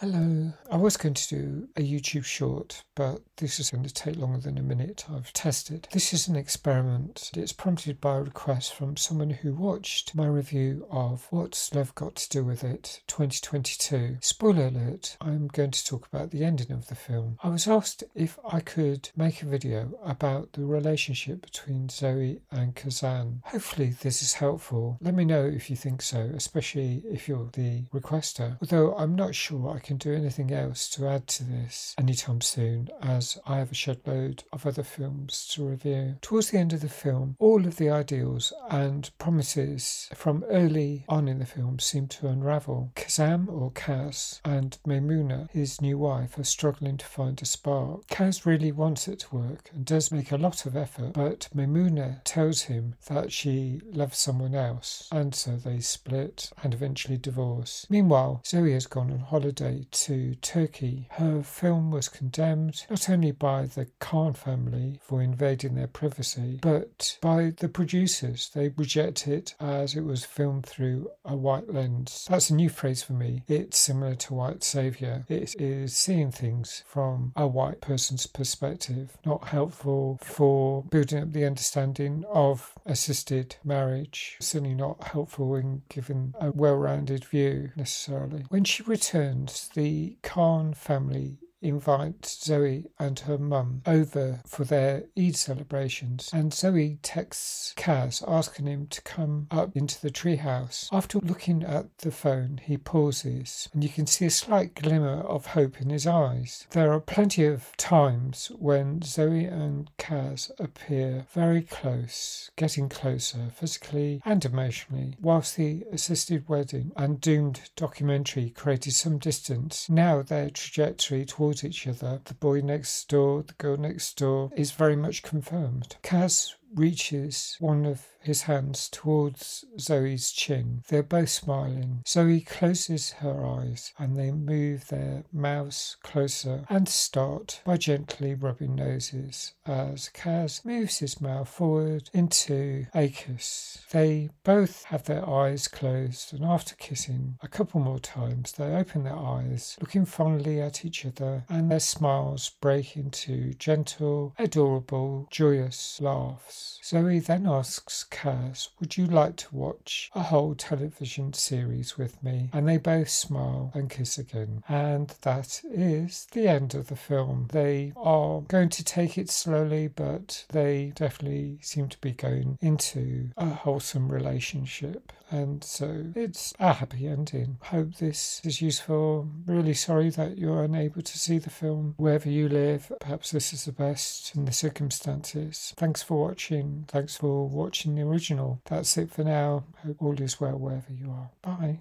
Hello. I was going to do a YouTube short, but this is going to take longer than a minute. I've tested. This is an experiment. It's prompted by a request from someone who watched my review of What's Love Got to Do With It 2022. Spoiler alert, I'm going to talk about the ending of the film. I was asked if I could make a video about the relationship between Zoe and Kazan. Hopefully this is helpful. Let me know if you think so, especially if you're the requester. Although I'm not sure I can do anything else to add to this anytime soon, as I have a shed load of other films to review. Towards the end of the film, all of the ideals and promises from early on in the film seem to unravel. Kazam, or Kaz, and Maimuna, his new wife, are struggling to find a spark. Kaz really wants it to work and does make a lot of effort, but Maimuna tells him that she loves someone else, and so they split and eventually divorce. Meanwhile, Zoe has gone on holiday to Turkey. Her film was condemned not only by the Khan family for invading their privacy, but by the producers. They reject it as it was filmed through a white lens. That's a new phrase for me. It's similar to white saviour. It is seeing things from a white person's perspective, not helpful for building up the understanding of assisted marriage, certainly not helpful in giving a well-rounded view necessarily. When she returns, the Khan family invite Zoe and her mum over for their Eid celebrations, and Zoe texts Kaz asking him to come up into the treehouse. After looking at the phone, he pauses, and you can see a slight glimmer of hope in his eyes. There are plenty of times when Zoe and Kaz appear very close, getting closer physically and emotionally. Whilst the assisted wedding and doomed documentary created some distance, now their trajectory towards each other, the boy next door, the girl next door, is very much confirmed. Kaz reaches one of his hands towards Zoe's chin. They're both smiling. Zoe closes her eyes and they move their mouths closer and start by gently rubbing noses as Kaz moves his mouth forward into a kiss. They both have their eyes closed, and after kissing a couple more times, they open their eyes, looking fondly at each other, and their smiles break into gentle, adorable, joyous laughs. Zoe then asks Kaz, would you like to watch a whole television series with me? And they both smile and kiss again. And that is the end of the film. They are going to take it slowly, but they definitely seem to be going into a wholesome relationship. And so it's a happy ending. Hope this is useful. Really sorry that you're unable to see the film wherever you live. Perhaps this is the best in the circumstances. Thanks for watching. Thanks for watching the original. That's it for now. Hope all is well wherever you are. Bye.